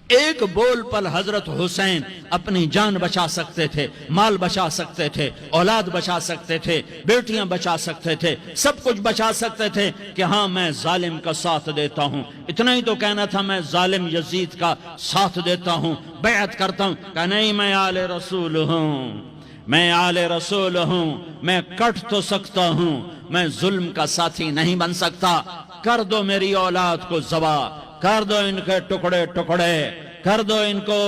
ایک بول پر حضرت حسین اپنی جان بچا سکتے تھے، مال بچا سکتے تھے، اولاد بچا سکتے تھے، بیٹیاں بچا سکتے تھے، سب کچھ بچا سکتے تھے کہ ہاں میں ظالم کا ساتھ دیتا ہوں۔ اتنا ہی تو کہنا تھا میں ظالم یزید کا ساتھ دیتا ہوں، بیعت کرتا ہوں، کہ نہیں میں آل رسول ہوں، میں آل رسول ہوں، میں کٹ تو سکتا ہوں، میں ظلم کا ساتھی نہیں بن سکتا۔ کر دو میری اولاد کو ذبح، کر دو ان کے ٹکڑے ٹکڑے، کر دو ان کو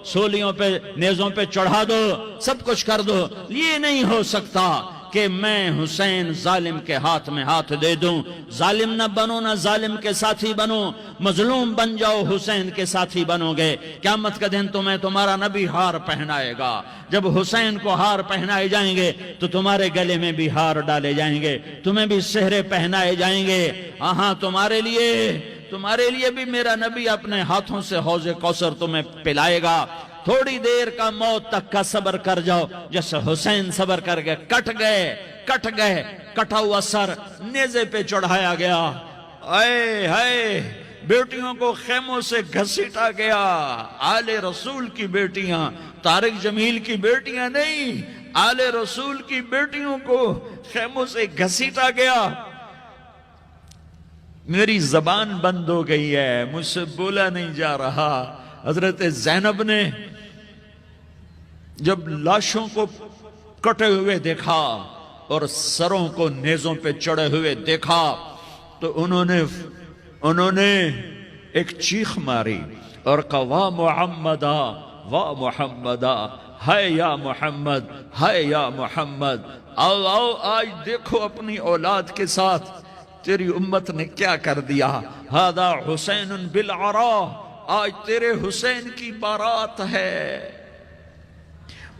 سولیوں پہ نیزوں پہ چڑھا دو، سب کچھ کر دو۔ یہ نہیں ہو سکتا کہ میں حسین ظالم کے ہاتھ میں ہاتھ دے دوں۔ ظالم نہ بنو، نہ ظالم کے ساتھی بنو، مظلوم بن جاؤ، حسین کے ساتھی بنو گے۔ قیامت کا دن تمہیں تمہارا نبی ہار پہنائے گا۔ جب حسین کو ہار پہنائے جائیں گے تو تمہارے گلے میں بھی ہار ڈالے جائیں گے، تمہیں بھی سہرے پہنائے جائیں گے۔ ہاں تمہارے لیے بھی میرا نبی اپنے ہاتھوں سے حوض کوثر تمہیں پلائے گا۔ تھوڑی دیر کا موت تک کا صبر کر جاؤ، جیسے حسین صبر کر کے کٹ گئے، کٹا ہوا سر نیزے پہ چڑھایا گیا۔ اے ہائے، بیٹیوں کو خیموں سے گھسیٹا گیا۔ آل رسول کی بیٹیاں، طارق جمیل کی بیٹیاں نہیں، آل رسول کی بیٹیوں کو خیموں سے گھسیٹا گیا۔ میری زبان بند ہو گئی ہے، مجھ سے بولا نہیں جا رہا۔ حضرت زینب نے جب لاشوں کو کٹے ہوئے دیکھا اور سروں کو نیزوں پہ چڑھے ہوئے دیکھا تو انہوں نے ایک چیخ ماری اور کہا واہ محمدہ، واہ محمدہ، ہائے یا محمد، ہائے یا محمد۔ آؤ آج دیکھو اپنی اولاد کے ساتھ تیری امت نے کیا کر دیا۔ ہذا حسین بالعراء، آج تیرے حسین کی بارات ہے۔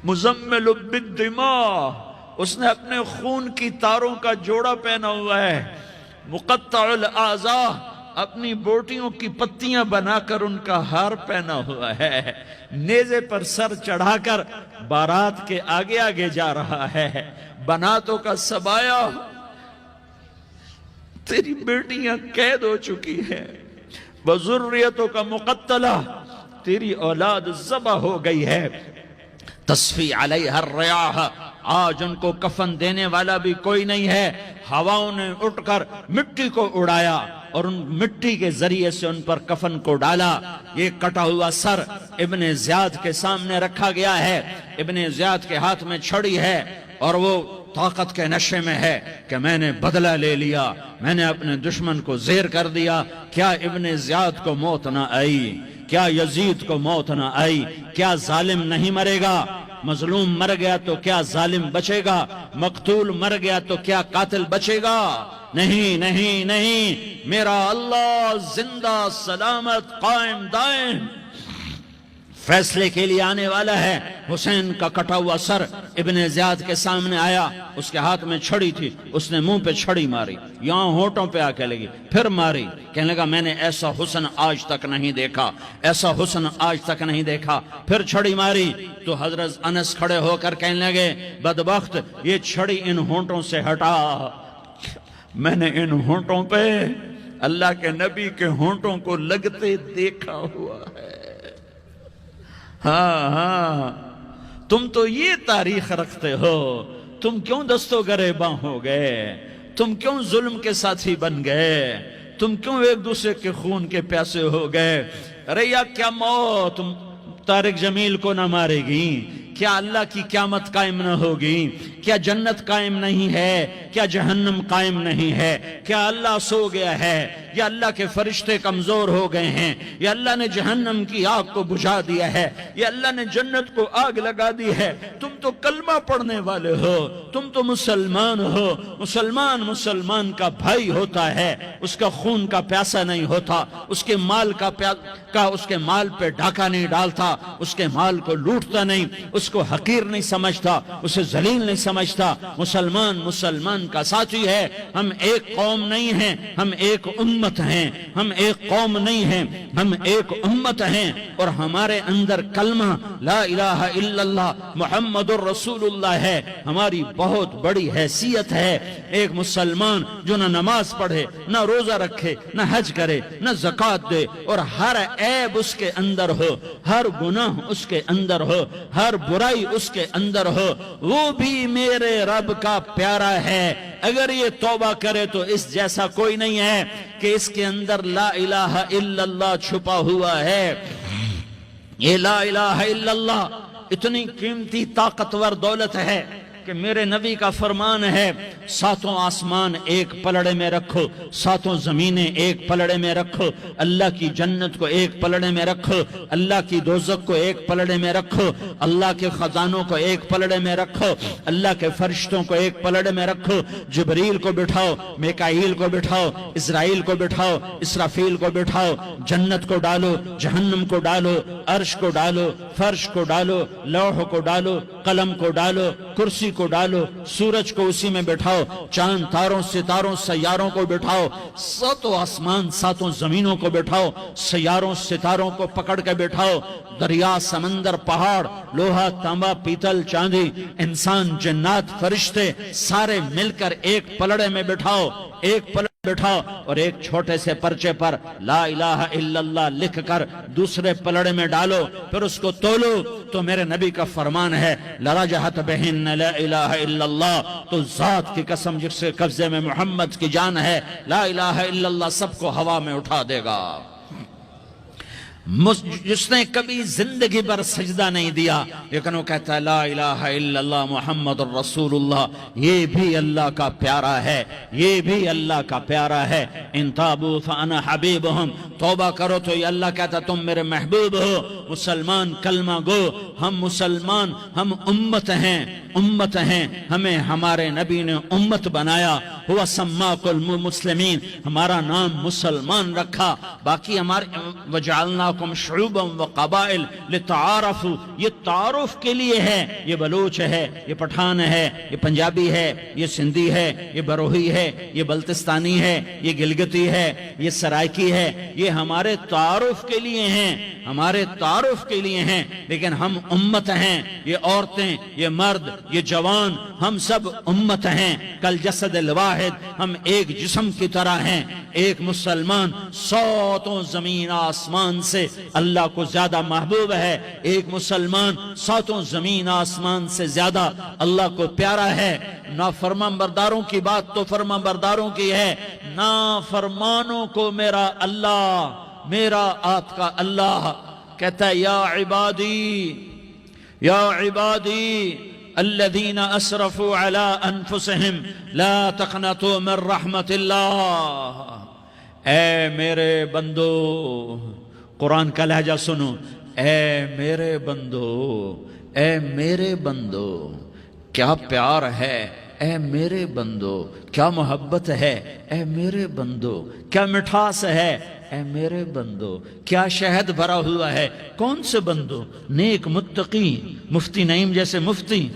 مزمل بالدماء، اس نے اپنے خون کی تاروں کا جوڑا پہنا ہوا ہے۔ مقطع الاعضاء، اپنی بوٹیوں کی پتیاں بنا کر ان کا ہار پہنا ہوا ہے۔ نیزے پر سر چڑھا کر بارات کے آگے آگے جا رہا ہے۔ بناتوں کا سبایا، تیری بیٹیاں قید ہو چکی ہیں۔ وذریتوں کا مقتلہ، تیری اولاد ذبح ہو گئی ہے۔ تصفی علیہ الریاح، آج ان کو کفن دینے والا بھی کوئی نہیں ہے۔ ہواؤں نے اٹھ کر مٹی کو اڑایا اور ان مٹی کے ذریعے سے ان پر کفن کو ڈالا۔ یہ کٹا ہوا سر ابن زیاد کے سامنے رکھا گیا ہے۔ ابن زیاد کے ہاتھ میں چھڑی ہے اور وہ طاقت کے نشے میں ہے کہ میں نے بدلہ لے لیا، میں نے اپنے دشمن کو زیر کر دیا۔ کیا ابن زیاد کو موت نہ آئی؟ کیا یزید کو موت نہ آئی؟ کیا ظالم نہیں مرے گا؟ مظلوم مر گیا تو کیا ظالم بچے گا؟ مقتول مر گیا تو کیا قاتل بچے گا؟ نہیں نہیں نہیں، میرا اللہ زندہ سلامت قائم دائم فیصلے کے لیے آنے والا ہے۔ حسین کا کٹا ہوا سر ابن زیاد کے سامنے آیا، اس کے ہاتھ میں چھڑی تھی، اس نے منہ پہ چھڑی ماری، یہاں ہونٹوں پہ آ کے لگی، پھر ماری، کہنے لگا میں نے ایسا حسن آج تک نہیں دیکھا، ایسا حسن آج تک نہیں دیکھا۔ پھر چھڑی ماری تو حضرت انس کھڑے ہو کر کہنے لگے بدبخت، یہ چھڑی ان ہونٹوں سے ہٹا۔ میں نے ان ہونٹوں پہ اللہ کے نبی کے ہونٹوں کو لگتے دیکھا ہوا ہے۔ ہاں تم تو یہ تاریخ رکھتے ہو، تم کیوں دستو گریباں ہو گئے؟ تم کیوں ظلم کے ساتھی بن گئے؟ تم کیوں ایک دوسرے کے خون کے پیاسے ہو گئے؟ ارے یا کیا موت طارق جمیل کو نہ مارے گی؟ کیا اللہ کی قیامت قائم نہ ہوگی؟ کیا جنت قائم نہیں ہے؟ کیا جہنم قائم نہیں ہے؟ کیا اللہ سو گیا ہے؟ یا اللہ کے فرشتے کمزور ہو گئے ہیں؟ یا اللہ نے جہنم کی آگ کو بجھا دیا ہے؟ یا اللہ نے جنت کو آگ لگا دی ہے؟ تم تو کلمہ پڑھنے والے ہو، تم تو مسلمان ہو۔ مسلمان کا بھائی ہوتا ہے، اس کا خون کا پیاسا نہیں ہوتا، اس کے مال کا اس کے مال پہ ڈاکہ نہیں ڈالتا، اس کے مال کو لوٹتا نہیں، اس اس کو حقیر نہیں سمجھتا، اسے ذلیل نہیں سمجھتا۔ مسلمان مسلمان کا ساتھی ہے۔ ہم ایک قوم نہیں ہیں، ہم ایک امت ہیں۔ ہم ایک قوم نہیں ہیں، ہم ایک امت ہیں، اور ہمارے اندر کلمہ لا الہ الا اللہ محمد الرسول اللہ ہے۔ ہماری بہت بڑی حیثیت ہے۔ ایک مسلمان جو نہ نماز پڑھے، نہ روزہ رکھے، نہ حج کرے، نہ زکوٰۃ دے، اور ہر عیب اس کے اندر ہو، ہر گناہ اس کے اندر ہو، ہر برائی اس کے اندر ہو، وہ بھی میرے رب کا پیارا ہے۔ اگر یہ توبہ کرے تو اس جیسا کوئی نہیں ہے کہ اس کے اندر لا الہ الا اللہ چھپا ہوا ہے۔ یہ لا الہ الا اللہ اتنی قیمتی طاقتور دولت ہے کہ میرے نبی کا فرمان ہے، ساتوں آسمان ایک پلڑے میں رکھو، ساتوں زمینیں ایک پلڑے میں رکھو، اللہ کی جنت کو ایک پلڑے میں رکھو، اللہ کی دوزخ کو ایک پلڑے میں رکھو، اللہ کے خزانوں کو ایک پلڑے میں رکھو، اللہ کے فرشتوں کو ایک پلڑے میں رکھو، جبریل کو بٹھاؤ، میکائیل کو بٹھاؤ، اسرائیل کو بٹھاؤ، اسرافیل کو بٹھاؤ، جنت کو ڈالو، جہنم کو ڈالو، عرش کو ڈالو، فرش کو ڈالو، لوح کو ڈالو، قلم کو ڈالو، کرسی کو ڈالو، سورج کو اسی میں بٹھاؤ، چاند تاروں ستاروں سیاروں کو بٹھاؤ، ساتوں آسمان ساتوں زمینوں کو بٹھاؤ، سیاروں ستاروں کو پکڑ کے بٹھاؤ، دریا سمندر پہاڑ لوہا تانبا پیتل چاندی انسان جنات فرشتے سارے مل کر ایک پلڑے میں بٹھاؤ، ایک پلڑے بٹھاؤ، اور ایک چھوٹے سے پرچے پر لا الہ الا اللہ لکھ کر دوسرے پلڑے میں ڈالو، پھر اس کو تولو تو میرے نبی کا فرمان ہے لرجحت بہن لا الہ الا اللہ، تو ذات کی قسم جس کے قبضے میں محمد کی جان ہے، لا الہ الا اللہ سب کو ہوا میں اٹھا دے گا۔ جس نے کبھی زندگی بھر سجدہ نہیں دیا لیکن وہ کہتا ہے لا الہ الا اللہ محمد الرسول اللہ، یہ بھی اللہ کا پیارا ہے، یہ بھی اللہ کا پیارا ہے۔ ان تابوا فانا حبیبہم، توبہ کرو تو یہ اللہ کہتا تم میرے محبوب ہو۔ مسلمان کلمہ گو، ہم مسلمان، ہم امت ہیں، امت ہیں، ہمیں ہمارے نبی نے امت بنایا، ہوا سماکم المسلمین، ہمارا نام مسلمان رکھا، باقی ہمارے وجعلناکم شعوبا وقبائل لتعارفوا، یہ تعارف کے لیے ہے، یہ بلوچ ہے، یہ پٹھان ہے، یہ پنجابی ہے، یہ سندھی ہے، یہ بروہی ہے، یہ بلتستانی ہے، یہ گلگتی ہے، یہ سرائکی ہے، یہ ہمارے تعارف کے لیے ہیں، ہمارے تعارف کے لیے ہیں، لیکن ہم امت ہیں، یہ عورتیں، یہ مرد، یہ جوان، ہم سب امت ہیں، کل جسد الواحد، ہم ایک جسم کی طرح ہیں۔ ایک مسلمان ساتوں زمین آسمان سے اللہ کو زیادہ محبوب ہے، ایک مسلمان ساتوں زمین آسمان سے زیادہ اللہ کو پیارا ہے۔ نافرمان برداروں کی بات تو فرمان برداروں کی ہے، نافرمانوں کو میرا اللہ، میرا آپ کا اللہ کہتا ہے یا عبادی، یا عبادی الذین اسرفوا علی انفسہم لا تقنطوا من رحمت اللہ، اے میرے بندو، قرآن کا لہجہ سنو، اے میرے بندو، اے میرے بندو، کیا پیار ہے، اے میرے بندو، کیا محبت ہے، اے میرے بندو، کیا مٹھاس ہے، اے میرے بندو، کیا شہد بھرا ہوا ہے۔ کون سے بندو؟ نیک متقی، مفتی نعیم جیسے مفتی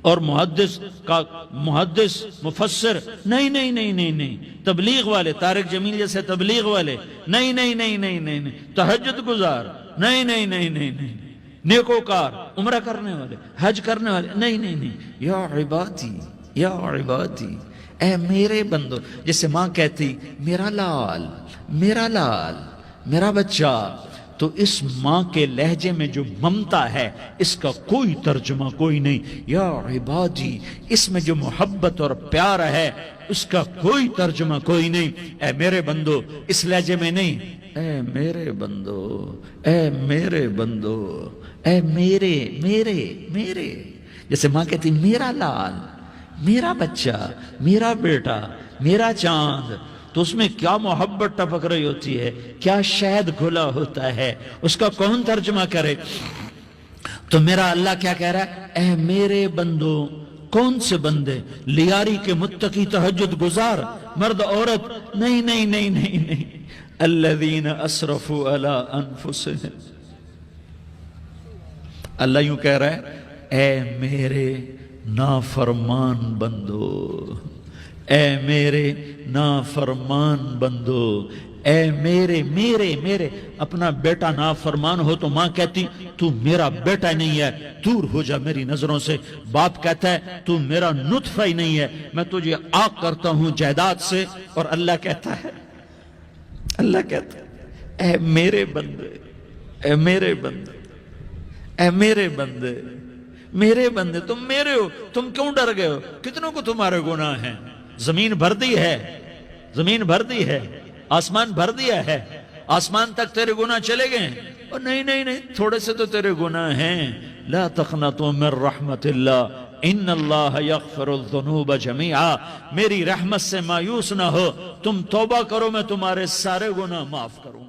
اور محدث کا محدث مفسر، نہیں نہیں نہیں نہیں نہیں، تبلیغ والے، طارق جمیل جیسے تبلیغ والے، نہیں نہیں نہیں نہیں نہیں، تہجد گزار، نہیں نہیں نہیں نہیں نہیں، نیکوکار، عمرہ کرنے والے، حج کرنے والے، نہیں نہیں نہیں، یا عبادی، یا عبادی، اے میرے بندو، جیسے ماں کہتی میرا لال، میرا لال، میرا بچہ، تو اس ماں کے لہجے میں جو ممتا ہے اس کا کوئی ترجمہ کوئی نہیں۔ یا عبادی، اس میں جو محبت اور پیار ہے اس کا کوئی ترجمہ کوئی نہیں۔ اے میرے بندو، اس لہجے میں نہیں، اے میرے بندو، اے میرے بندو، اے میرے میرے میرے، جیسے ماں کہتی میرا لال، میرا بچہ، میرا بیٹا، میرا چاند، تو اس میں کیا محبت ٹپک رہی ہوتی ہے، کیا شہد گھلا ہوتا ہے، اس کا کون ترجمہ کرے؟ تو میرا اللہ کیا کہہ رہا ہے؟ اے میرے بندو، کون سے بندے؟ لیاری کے متقی تہجد گزار، مرد عورت، نہیں نہیں نہیں نہیں نہیں، الذین اسرفوا علی انفسہم، اللہ یوں کہہ رہا ہے اے میرے نافرمان بندو، اے میرے نافرمان بندو، اے میرے میرے میرے اپنا بیٹا نافرمان ہو تو ماں کہتی تو میرا بیٹا نہیں ہے، دور ہو جا میری نظروں سے۔ باپ کہتا ہے تو میرا نطفہ ہی نہیں ہے، میں تجھے عاق کرتا ہوں جائیداد سے۔ اور اللہ کہتا ہے اے میرے بندے، اے میرے بندے، اے میرے بندے، میرے بندے تم میرے ہو، تم کیوں ڈر گئے ہو؟ کتنوں کو تمہارے گناہ ہیں؟ زمین بھر دی ہے، زمین بھر دی ہے، آسمان بھر دیا ہے، آسمان تک تیرے گناہ چلے گئے ہیں؟ اور نہیں نہیں نہیں، تھوڑے سے تو تیرے گناہ ہیں۔ لا تقنطوا من رحمت اللہ ان اللہ یغفر الذنوب جمیعا، میری رحمت سے مایوس نہ ہو، تم توبہ کرو میں تمہارے سارے گناہ معاف کروں۔